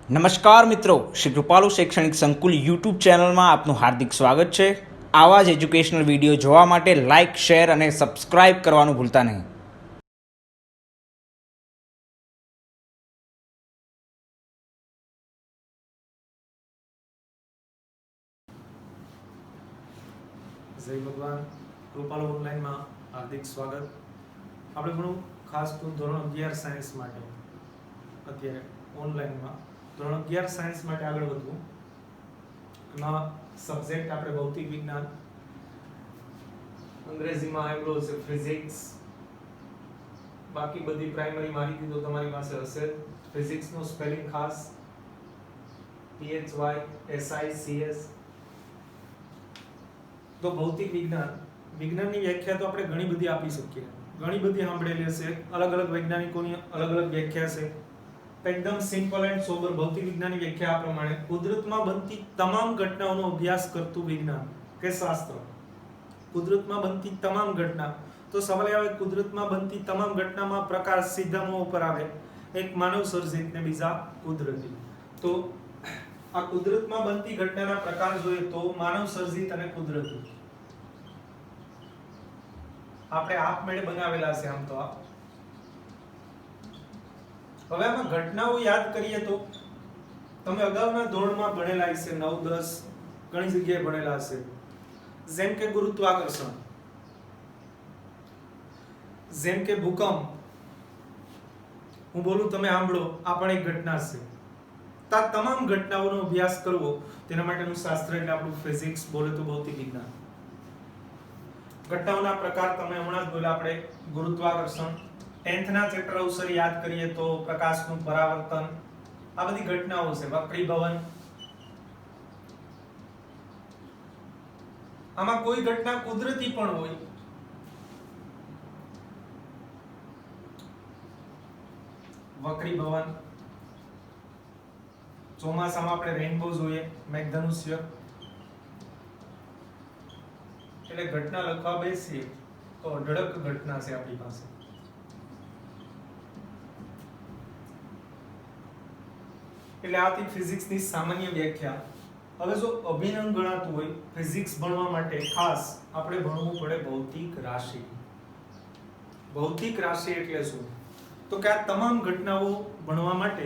નમસ્કાર મિત્રો, શ્રી કૃપાલુ શૈક્ષણિક સંકુલ યુટ્યુબ ચેનલમાં આપનું હાર્દિક સ્વાગત છે। આવા જ એજ્યુકેશનલ વિડીયો જોવા માટે લાઇક, શેર અને સબસ્ક્રાઇબ કરવાનું ભૂલતા નહીં। જય ભગવાન। કૃપાલુ ઓનલાઈનમાં હાર્દિક સ્વાગત। આપણે ઘણું ખાસ તો ધોરણ 11 સાયન્સ માટે અત્યારે ઓનલાઈનમાં ધોરણ 11 સાયન્સ માટે આગળ વધવું। એમાં સબ્જેક્ટ આપણે ભૌતિક વિજ્ઞાન, અંગ્રેજીમાં આવેલો છે ફિઝિક્સ, બાકી બધી પ્રાઇમરી માહિતી તો તમારી પાસે હશે। ફિઝિક્સનો સ્પેલિંગ ખાસ PHYSICS। તો ભૌતિક વિજ્ઞાનની વ્યાખ્યા તો આપણે ઘણી બધી આપી શકીએ, ઘણી બધી સાંભળેલી હશે, અલગ અલગ વૈજ્ઞાનિકોની અલગ અલગ વ્યાખ્યા છે। એકદમ સિમ્પલ એન્ડ સોબર ભૌતિક વિજ્ઞાનની વ્યાખ્યા આ પ્રમાણે: કુદરતમાં બનતી તમામ ઘટનાઓનો અભ્યાસ કરતું વિજ્ઞાન કે શાસ્ત્ર। કુદરતમાં બનતી તમામ ઘટના, તો સવાલ આવે કુદરતમાં બનતી તમામ ઘટનામાં પ્રકાર સીધા મોં ઉપર આવે, એક માનવ સર્જિત ને બીજા કુદરતી। તો આ કુદરતમાં બનતી ઘટનાના પ્રકાર જોઈએ તો માનવ સર્જિત અને કુદરતી આપણે આપમેળે બનાવેલા છે આમ તો આ। હવે આમાં ઘટનાઓ યાદ કરીએ તો તમે અગાઉના ધોરણમાં ભણેલા હશે, 9, 10 ઘણી જગ્યાએ ભણેલા હશે। જેમ કે ગુરુત્વાકર્ષણ, જેમ કે ભૂકંપ, હું બોલું તમે સાંભળો, આ પણ એક ઘટના છે। તો આ તમામ ઘટનાઓનો અભ્યાસ કરવો, તેના માટેનું શાસ્ત્ર એટલે આપણું ફિઝિક્સ, બોલે તો ભૌતિક વિજ્ઞાન। ઘટનાઓના પ્રકાર તમે હમણાં જ બોલ્યા આપણે ગુરુત્વાકર્ષણ, 10th ના ચેપ્ટર અવસર યાદ કરીએ તો પ્રકાશનું પરાવર્તન, આ બધી ઘટનાઓ છે। વક્રીભવન, આમાં કોઈ ઘટના કુદરતી પણ હોય, વક્રીભવન। ચોમાસામાં આપણે રેનબો જોઈએ, મેઘધનુષ્ય, એટલે ઘટના લખવા બેસીએ તો અઢળક ઘટના છે આપણી પાસે। એટલે આ હતી ફિઝિક્સની સામાન્ય વ્યાખ્યા। હવે જો અભિન્ન ગણાતું હોય ફિઝિક્સ ભણવા માટે, ખાસ આપણે ભણવું પડે ભૌતિક રાશિ। ભૌતિક રાશિ એટલે શું? તો કે આ તમામ ઘટનાઓ ભણવા માટે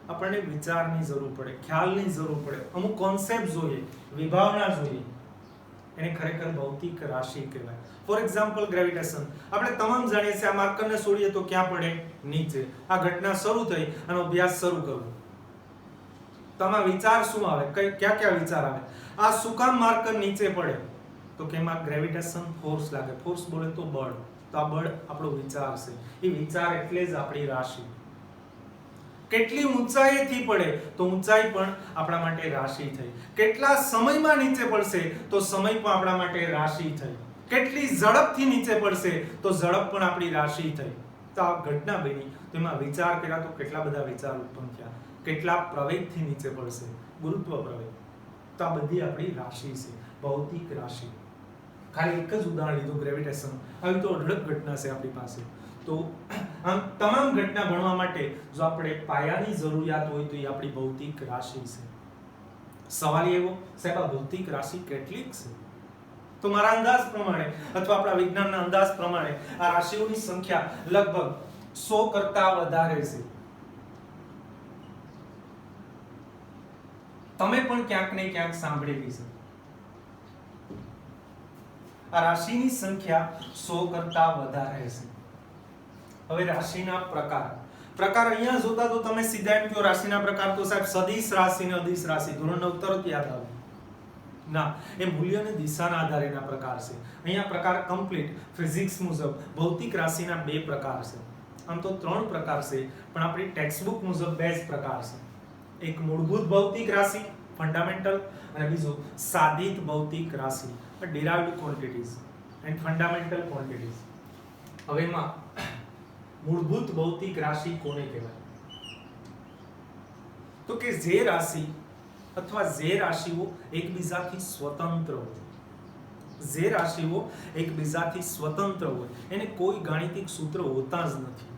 આપણને વિચારની જરૂર પડે, ખ્યાલની જરૂર પડે, અમુક કોન્સેપ્ટ જોઈએ, વિભાવના જોઈએ, એને ખરેખર ભૌતિક રાશિ કહેવાય। ફોર એક્ઝામ્પલ ગ્રેવિટેશન, આપણે તમામ જાણીએ છીએ આ માર્કરને છોડીએ તો ક્યાં પડે? નીચે। આ ઘટના શરૂ થઈ અને અભ્યાસ શરૂ કરવો, તો આમાં વિચાર શું આવે? કયા કયા વિચાર આવે? આ શું કામ માર્કર નીચે પડે? તો કે એમાં ગ્રેવિટેશન ફોર્સ લાગે, ફોર્સ બોલે તો બળ, તો આ બળ આપણો વિચાર છે। એ વિચાર એટલે જ આપણી રાશિ। કેટલી ઊંચાઈથી પડે તો ઊંચાઈ પણ આપણા માટે રાશિ થઈ। કેટલા સમયમાં નીચે પડશે તો સમય પણ આપણા માટે રાશિ થઈ। કેટલી ઝડપથી નીચે પડશે તો ઝડપ પણ આપણી રાશિ થઈ। તો આ ઘટના બની, તો એમાં વિચાર કર્યા તો કેટલા બધા વિચાર ઉત્પન્ન થયા, કેટલા પ્રવેગથી નીચે પડશે, ગુરુત્વ પ્રવેગ, તો આ બધી આપણી રાશિ છે, ભૌતિક રાશિ। ખાલી એક જ ઉદાહરણ લીધું, ગ્રેવિટેશન, આવી તો અઢળક ઘટના છે આપણી પાસે। તો આમ તમામ ઘટના ભણવા માટે જો આપણે પાયાની જરૂરિયાત હોય તો એ આપણી ભૌતિક રાશિ છે। સવાલ એવો, સાહેબ આ ભૌતિક રાશિ કેટલીક છે? તો મારા અંદાજ પ્રમાણે અથવા આપણા વિજ્ઞાનના અંદાજ પ્રમાણે આ રાશિઓની સંખ્યા લગભગ 100 કરતા વધારે છે। તમે પણ ક્યાંક ને ક્યાંક સાંભળેલી છે। આ રાશિની સંખ્યા 100 કરતા વધારે છે। હવે રાશિના પ્રકાર અહીંયા જોતા તો તમે સીધા એમ કહો રાશિના પ્રકાર તો સાહેબ સદિશ રાશિ ને અદિશ રાશિ, ધોરણ 9 તરત યાદ આવે ના, એ મૂલ્ય અને દિશાના આધારેના પ્રકાર છે। અહીંયા પ્રકાર કમ્પ્લીટ ફિઝિક્સ મુજબ ભૌતિક રાશિના 2 પ્રકાર છે। આમ તો 3 પ્રકાર છે, પણ આપણી ટેક્સ્ટ બુક મુજબ 2 જ પ્રકાર છે। એક મૂળભૂત ભૌતિક રાશિ ફંડામેન્ટલ, અને બીજો સાધિત ભૌતિક રાશિ derived quantities and fundamental quantities. હવે એમાં મૂળભૂત ભૌતિક રાશિ કોને કહેવાય? તો કે જે રાશિ અથવા જે રાશિઓ એકબીજાથી સ્વતંત્ર હોય, જે રાશિઓ એકબીજાથી સ્વતંત્ર હોય, એને કોઈ ગાણિતિક સૂત્ર હોતા જ નથી,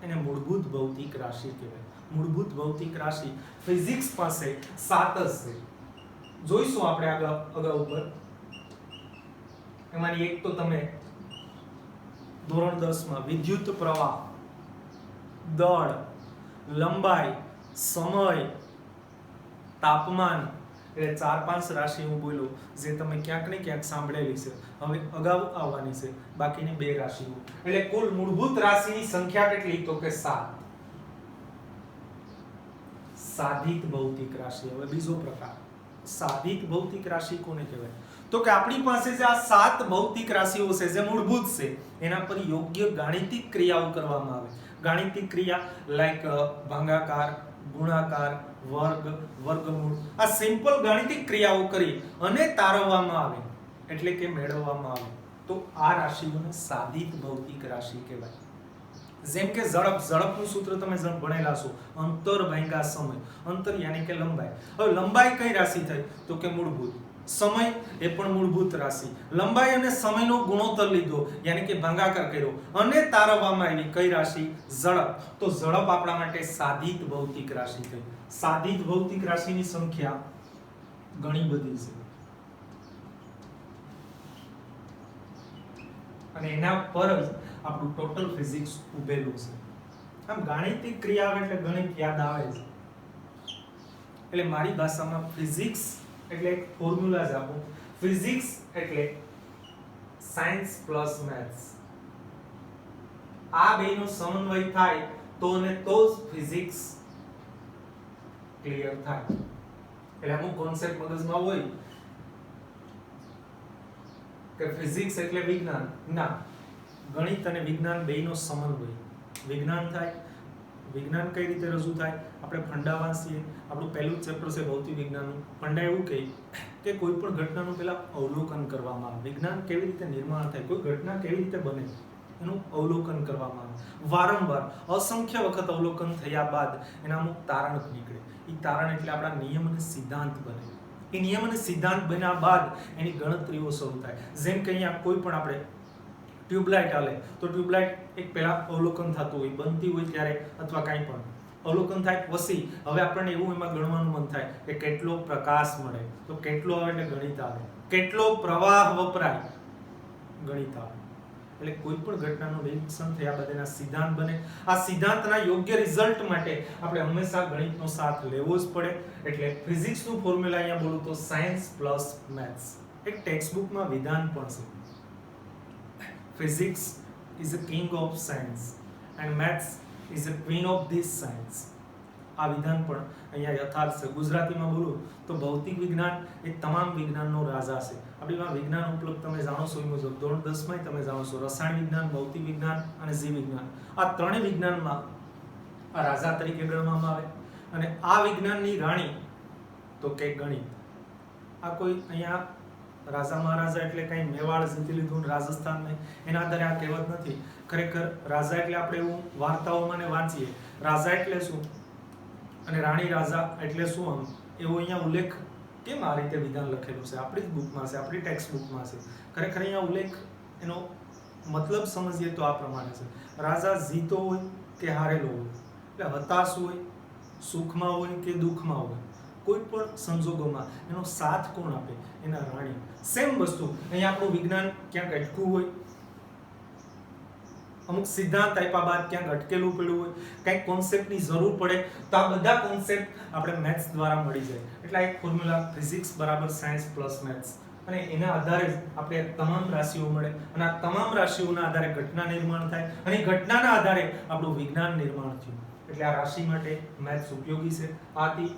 એને મૂળભૂત ભૌતિક રાશિ કહેવાય। મૂળભૂત ભૌતિક રાશિ ફિઝિક્સ પાસે 7 જ છે. જોઈશું આપણે અગાઉ ઉપર. એમાંની એક તો તમે ધોરણ 10 માં વિદ્યુત પ્રવાહ, દળ, લંબાઈ, સમય, તાપમાન, એટલે 4-5 રાશિ હું બોલ્યો જે તમે ક્યાંક ને ક્યાંક સાંભળેલી છે. હવે અગાઉ આવવાની છે બાકીની 2 રાશિઓ. એટલે કુલ મૂળભૂત રાશિની સંખ્યા કેટલી? તો કે 7. સાધિત ભૌતિક રાશિ. હવે બીજો પ્રકાર, સાધિત ભૌતિક રાશિ કોને કહેવાય? તો કે આપણી પાસે જે આ 7 ભૌતિક રાશિઓ છે જે મૂળભૂત છે એના પર યોગ્ય ગાણિતિક ક્રિયાઓ કરવામાં આવે. ગાણિતિક ક્રિયા લાઈક ભાગાકાર, ગુણાકાર, વર્ગ, વર્ગમૂળ, આ સિમ્પલ ગાણિતિક ક્રિયાઓ કરી અને તારવવામાં આવે એટલે કે મેળવવામાં આવે તો આ રાશિઓને સાધિત ભૌતિક રાશિ કહેવાય. જેમ કે ઝડપનું સૂત્ર તમે ભણેલા છો, અંતર ભાગ્યા સમય. અંતર યાની કે લંબાઈ. હવે લંબાઈ કઈ રાશિ થઈ? તો કે મૂળભૂત. સમય એ પણ મૂળભૂત રાશિ. લંબાઈ અને સમયનો ગુણોત્તર લીધો યાની કે ભાગાકાર કર્યો અને તારવવામાં આવી કઈ રાશિ? ઝડપ. તો ઝડપ આપણા માટે સાધિત ભૌતિક રાશિ થઈ. સાધિત ભૌતિક રાશિની સંખ્યા ઘણી બધી છે અને એના પર જ આપણું ટોટલ ફિઝિક્સ ઉભેલું છે. આમ ગાણિતિક ક્રિયા આવે એટલે ગણિત યાદ આવે છે. એટલે મારી ભાષામાં ફિઝિક્સ એટલે એક ફોર્મ્યુલા જ આપું. ફિઝિક્સ એટલે સાયન્સ પ્લસ મેથ્સ. આ બેનો સમન્વય થાય તો ને તો જ ફિઝિક્સ ક્લિયર થાય. એટલે અમુક કોન્સેપ્ટ મગજમાં હોય કે ફિઝિક્સ એટલે વિજ્ઞાન. ના, ગણિત અને વિજ્ઞાન બેયનો સમન્વય. વિજ્ઞાન થાય, વિજ્ઞાન કઈ રીતે રજૂ થાય? આપણે ફંડા વાંચીએ. આપણું પહેલું ચેપ્ટર છે ભૌતિક વિજ્ઞાનનું. ફંડા એવું કહે કે કોઈ પણ ઘટનાનું પહેલા અવલોકન કરવામાં આવે. વિજ્ઞાન કેવી રીતે નિર્માણ થાય, કોઈ ઘટના કેવી રીતે બને એનું અવલોકન કરવામાં આવે. વારંવાર અસંખ્ય વખત અવલોકન થયા બાદ એના અમુક તારણ નીકળે. એ તારણ એટલે આપણા નિયમ અને સિદ્ધાંત બને. એ નિયમ અને સિદ્ધાંત બન્યા બાદ એની ગણતરીઓ શરૂ થાય. જેમ કે અહીંયા કોઈ પણ આપણે ટ્યુબલાઇટ હાલે તો ટ્યુબલાઇટ એક પહેલા અવલોકન થતું હોય, બનતી હોય ત્યારે અથવા કાંઈ પણ અવલોકન થાય પછી હવે આપણને એવું એમાં ગણવાનું મન થાય કે કેટલો પ્રકાશ મળે. તો કેટલો આવે એટલે ગણિત આવે. કેટલો પ્રવાહ વપરાય, ગણિત આવે. એટલે કોઈ પણ ઘટનાનું નિરીક્ષણ થયા બાદ એના સિદ્ધાંત બને. આ સિદ્ધાંતના યોગ્ય રિઝલ્ટ માટે આપણે હંમેશા ગણિતનો સાથ લેવો જ પડે. એટલે ફિઝિક્સનું ફોર્મ્યુલા અહીંયા બોલું તો સાયન્સ પ્લસ મેથ્સ. એક ટેક્સ્ટ બુકમાં વિધાન પણ છે. Physics is a king of science and maths is a queen of this science. આ વિધાન પણ અહીંયા યથાર્થ છે. ગુજરાતીમાં બોલું તો ભૌતિક વિજ્ઞાન એ તમામ વિજ્ઞાનનો રાજા છે. આપણીમાં વિજ્ઞાન ઉપલબ્ધ તમે જાણો છો એ મુજબ ધોરણ 10 માં તમે જાણો છો રસાયણ વિજ્ઞાન, ભૌતિક વિજ્ઞાન અને જીવ વિજ્ઞાન. આ ત્રણેય વિજ્ઞાનમાં આ રાજા તરીકે ગણવામાં આવે. અને આ વિજ્ઞાનની રાણી તો કે ગણિત. આ કોઈ અહીંયા રાજા મહારાજા એટલે કઈ મેવાડ જીતી લીધું રાજસ્થાન ને એના આધારે આ કહેવત નથી. ખરેખર રાજા એટલે આપણે એવું વાર્તાઓમાં ને વાંચીએ રાજા એટલે શું અને રાણી રાજા એટલે શું, આમ એવો અહીંયા ઉલ્લેખ કેમ આ રીતે વિધાન લખેલું છે આપણી જ બુકમાં છે, આપણી ટેક્સ્ટ બુકમાં છે. ખરેખર અહીંયા ઉલ્લેખ એનો મતલબ સમજીએ તો આ પ્રમાણે છે. રાજા જીતો હોય કે હારેલો હોય, એટલે હતાશ હોય, સુખમાં હોય કે દુઃખમાં હોય, કોઈ પણ સંજોગોમાં એનો સાથ કોણ આપે? એના રાણી. સેમ વસ્તુ અહીંયા આપણું વિજ્ઞાન ક્યાંક અટકવું હોય, અમુક સિદ્ધાંત આપ્યા બાદ ક્યાંક અટકેલું પડ્યું હોય, કંઈક કોન્સેપ્ટની જરૂર પડે તો આ બધા કોન્સેપ્ટ આપણે મેથ્સ દ્વારા મળી જાય. એટલે એક ફોર્મ્યુલા ફિઝિક્સ બરાબર સાયન્સ પ્લસ મેથ્સ. અને એના આધારે જ આપણે તમામ રાશિઓ મળે અને આ તમામ રાશિઓના આધારે ઘટના નિર્માણ થાય અને ઘટનાના આધારે આપણું વિજ્ઞાન નિર્માણ થયું. એટલે આ રાશિ માટે મેથ્સ ઉપયોગી છે. આથી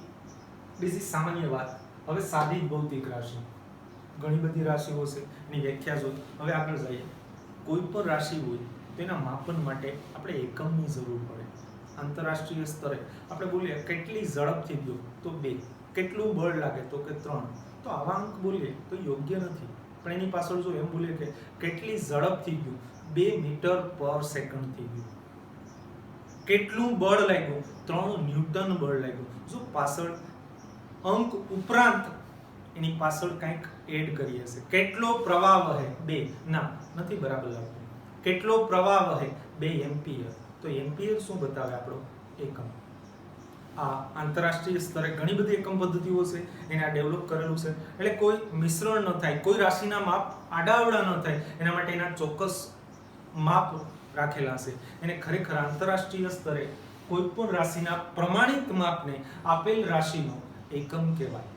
બીજી સામાન્ય વાત. હવે સાધિત ભૌતિક રાશિ. ઘણી બધી રાશિઓ છે, એની વ્યાખ્યા જોઈ. હવે આગળ જઈએ. કોઈ પણ રાશિ હોય તેના માપન માટે આપણે એકમની જરૂર પડે. આંતરરાષ્ટ્રીય સ્તરે આપણે બોલીએ કેટલી ઝડપથી ગયો તો 2, કેટલું બળ લાગે તો કે 3. તો આવા અંક બોલીએ તો યોગ્ય નથી. પણ એની પાછળ જો એમ બોલીએ કે કેટલી ઝડપથી ગયું 2 મીટર પર સેકન્ડ થઈ ગયું. કેટલું બળ લાગ્યું 3 ન્યૂટન બળ લાગ્યું. જો પાછળ અંક ઉપરાંત એની પાછળ કંઈક એડ કરીએ છે. કેટલો પ્રવાહ વહે 2, ના નથી બરાબર લાગતું. કેટલો પ્રવાહ વહે 2 એમ્પિયર. તો એમ્પિયર શું બતાવે આપણો? એકમ. આ આંતરરાષ્ટ્રીય સ્તરે ઘણી બધી એકમ પદ્ધતિઓ છે એને આ ડેવલપ કરેલું છે. એટલે કોઈ મિશ્રણ ન થાય, કોઈ રાશિના માપ આડાઅવળા ન થાય એના માટે એના ચોક્કસ માપ રાખેલા છે. એને ખરેખર આંતરરાષ્ટ્રીય સ્તરે કોઈ પણ રાશિના પ્રમાણિત માપને આપેલ રાશિનો એકમ કહેવાય.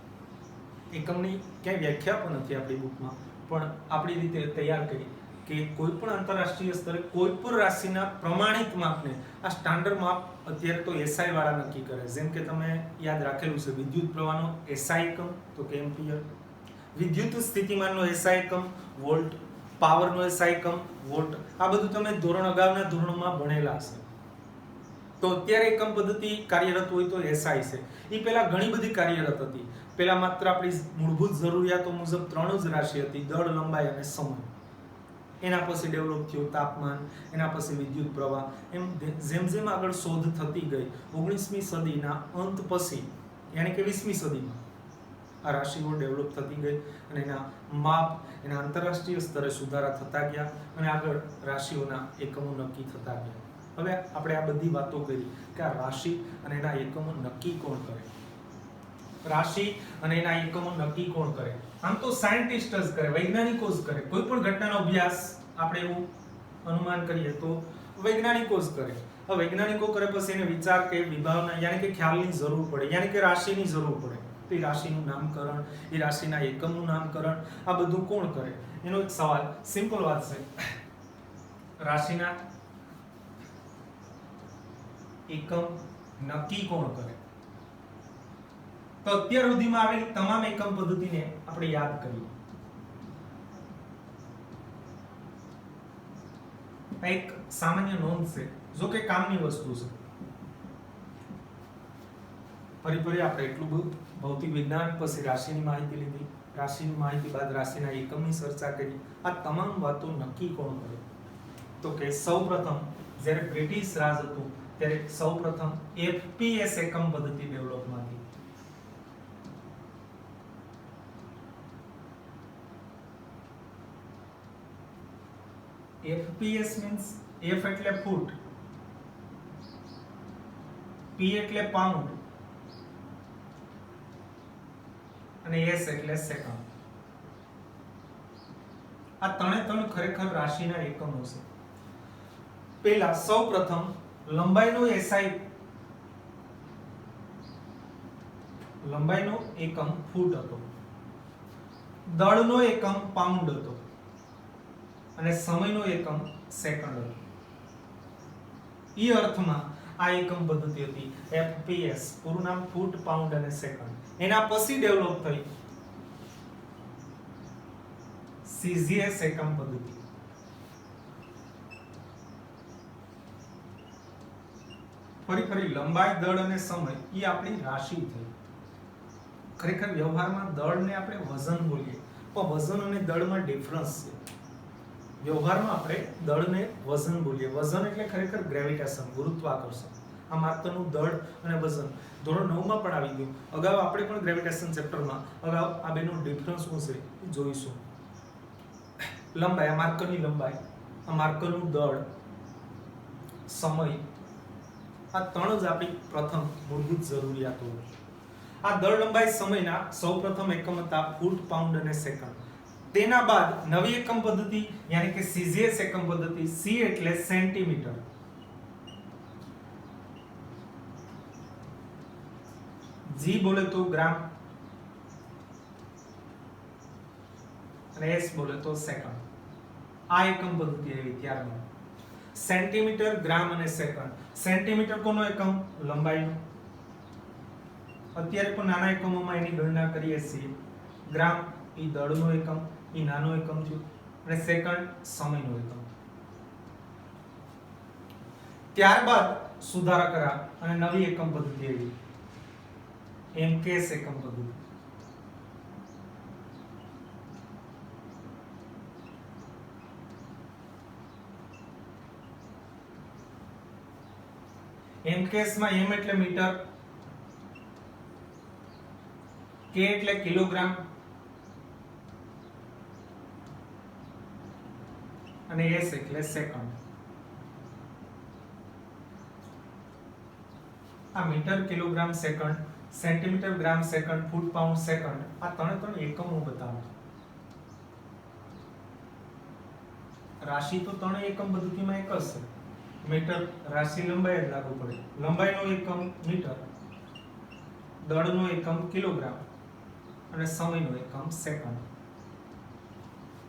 એકમની ક્યાંય વ્યાખ્યા પણ નથી આપણી બુકમાં, પણ આપણી રીતે તૈયાર કરી કે કોઈ પણ આંતરરાષ્ટ્રીય સ્તરે કોઈ પણ રાશિના પ્રમાણિત માપને આ સ્ટાન્ડર્ડ માપ અત્યારે તો એસઆઈ વાળા નક્કી કરે. જેમ કે તમે યાદ રાખેલું છે વિદ્યુત પ્રવાહનો એસઆઈ એકમ તો કે એમ્પિયર, વિદ્યુત સ્થિતિમાનનો એસઆઈ એકમ વોલ્ટ, પાવરનો એસઆઈ એકમ વોલ્ટ. આ બધું તમે અગાઉના ધોરણોમાં ભણેલા હશે. તો અત્યારે એકમ પદ્ધતિ કાર્યરત હોય તો એસઆઈ છે. એ પહેલા ઘણી બધી કાર્યરત હતી. પહેલા માત્ર આપણી મૂળભૂત જરૂરિયાતો મુજબ 3 જ રાશિ હતી: દળ, લંબાઈ અને સમય. એના પછી ડેવલપ થયું તાપમાન, એના પછી વિદ્યુત પ્રવાહ. એમ જેમ જેમ આગળ શોધ થતી ગઈ 19મી સદીના અંત પછી, યાની કે 20મી સદીમાં આ રાશિઓ ડેવલપ થતી ગઈ અને એના માપ એના આંતરરાષ્ટ્રીય સ્તરે સુધારા થતા ગયા અને આગળ રાશિઓના એકમો નક્કી થતા ગયા. હવે આપણે આ બધી વાતો કરી કે આ રાશિ અને એના એકમો નક્કી કોણ કરે. રાશિ અને એના એકમો નક્કી કોણ કરે? આમ તો સાયન્ટિસ્ટ જ કરે, વૈજ્ઞાનિકો જ કરે. કોઈ પણ ઘટનાનો અભ્યાસ આપણે એવું અનુમાન કરીએ તો વૈજ્ઞાનિકો જ કરે. હવે વૈજ્ઞાનિકો કરે પછી એને વિચાર કે વિભાવના યાની કે ખ્યાલની જરૂર પડે, યાની કે રાશિની જરૂર પડે. તો એ રાશિનું નામકરણ, એ રાશિના એકમનું નામકરણ, આ બધું કોણ કરે? એનો એક સવાલ સિમ્પલ વાત છે. રાશિના એકમ નક્કી કોણ કરે? તો અત્યાર સુધીમાં આવેલી તમામ એકમ પદ્ધતિને આપણે યાદ કરીએ. આ એક સામાન્ય નોંધ છે, જો કે કામની વસ્તુ છે. ફરી આપણે એટલું બધું ભૌતિક વિજ્ઞાન પછી રાશિની માહિતી લીધી, રાશિની માહિતી બાદ રાશિના એકમની ચર્ચા કરી. આ તમામ વાતો નક્કી કોણ કરે? તો કે સૌપ્રથમ જ્યારે બ્રિટિશ રાજ હતું ત્યારે સૌપ્રથમ એફપીએસ એકમ પદ્ધતિ ડેવલપમાં હતી. FPS means F એટલે ફૂટ, P એટલે પાઉન્ડ અને S એટલે સેકન્ડ. આ ત્રણે ખરેખર રાશિના એકમો છે. પહેલા સૌપ્રથમ લંબાઈનો SI, લંબાઈનો એકમ ફૂટ હતો, દળનો એકમ પાઉન્ડ હતો અને સમયનો એકમ સેકન્ડ હતો. એ અર્થમાં આ એકમ પદ્ધતિ હતી FPS, પૂરું નામ ફૂટ, પાઉન્ડ અને સેકન્ડ. એના પછી ડેવલપ થઈ CGS એકમ પદ્ધતિ. ફરી લંબાઈ, દળ અને સમય એ આપણી રાશિ થઈ. ખરેખર વ્યવહારમાં દળને આપણે વજન બોલીએ, પણ વજન અને દળમાં ડિફરન્સ છે. વ્યવહારમાં આપણે દળને વજન બોલીએ. વજન એટલે ખરેખર ગ્રેવિટેશન, ગુરુત્વાકર્ષણ. આ માત્રનું દળ અને વજન ધોરણ 9 માં પણ આવી ગયું. અગાઉ આપણે પણ ગ્રેવિટેશન ચેપ્ટરમાં અગાઉ આ બેનો ડિફરન્સ શું છે એ જોઈશું. લંબાઈ, આ માર્કરની લંબાઈ, આ માર્કરનું દળ, સમય, આ ત્રણ જ આપણી પ્રથમ મૂળભૂત જરૂરિયાતો. આ દળ, લંબાઈ, સમયના સૌપ્રથમ એકમ હતા ફૂટ, પાઉન્ડ અને સેકન્ડ. તેના બાદ નવી એકમ પદ્ધતિ યાની કે CGS એકમ પદ્ધતિ. C એટલે સેન્ટીમીટર, G બોલે તો ગ્રામ અને S બોલે તો સેકન્ડ. આ એકમ પદ્ધતિ આવી ત્યારબાદ સેન્ટીમીટર, ગ્રામ અને સેકન્ડ. સેન્ટીમીટર કોનો એકમ? લંબાઈનો. અત્યારે પણ નાના એકમોમાં એની ગણના કરીએ છીએ. ગ્રામ એ દળનો એકમ, એ નાનો એકમ થયો અને સેકન્ડ સમયનો એકમ. ત્યારબાદ સુધારા કરા અને નવી એકમ પદ્ધતિ આવી MKS એકમ પદ્ધતિ. MKS માં M એટલે મીટર, K એટલે કિલોગ્રામ અને S એટલે સેકન્ડ. આ મીટર, કિલોગ્રામ, સેકન્ડ, સેન્ટીમીટર, ગ્રામ, સેકન્ડ, ફૂટ, પાઉન્ડ, સેકન્ડ, આ ત્રણ એકમો બતાવો. રાશિ તો ત્રણે એકમ પદ્ધતિમાં એક જ છે. મીટર રાશિ લંબાઈ જ લાગુ પડે. લંબાઈનો એકમ મીટર, દળનો એકમ કિલોગ્રામ અને સમયનો એકમ સેકન્ડ.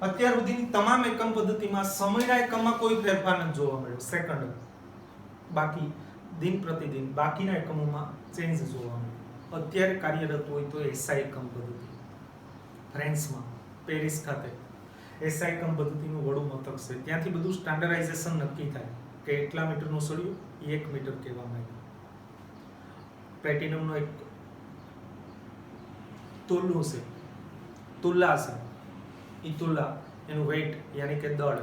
અત્યાર સુધીની તમામ એકમ પદ્ધતિમાં સમયના એકમમાં કોઈ ફેરફાર નથી જોવા મળ્યો, સેકન્ડ. બાકી દિન પ્રતિદિન બાકીના એકમોમાં ચેન્જ જોવા મળ્યો. અત્યારે કાર્યરત હોય તો એસઆઈ એકમ પદ્ધતિ. ફ્રાન્સમાં પેરિસ ખાતે એસઆઈ એકમ પદ્ધતિનું વડું મથક છે. ત્યાંથી બધું સ્ટાન્ડર્ડાઇઝેશન નક્કી થાય કે એટલા મીટરનું સળિયું 1 મીટર કહેવામાં આવે. પ્લેટિનમનો એક તુલ્લું છે, તુલા છે. ઈ તુલા એનું વેઇટ યાની કે દળ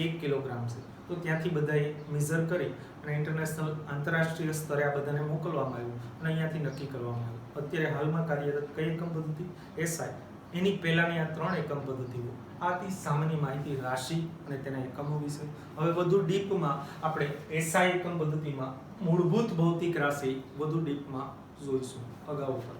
1 કિલોગ્રામ છે. તો ત્યાંથી બધાએ મેઝર કરી અને ઇન્ટરનેશનલ આંતરરાષ્ટ્રીય સ્તરે આ બધાને મોકલવામાં આવ્યું અને અહીંયાથી નક્કી કરવામાં આવ્યું. અત્યારે હાલમાં કાર્યરત કઈ એકમ પદ્ધતિ? એસઆઈ. એની પહેલાની આ 3 એકમ પદ્ધતિઓ. આથી સામાન્ય માહિતી રાશિ અને તેના એકમો વિશે. હવે વધુ ડીપમાં આપણે એસઆઈ એકમ પદ્ધતિમાં મૂળભૂત ભૌતિક રાશિ વધુ ડીપમાં જોઈશું અગાઉ પર.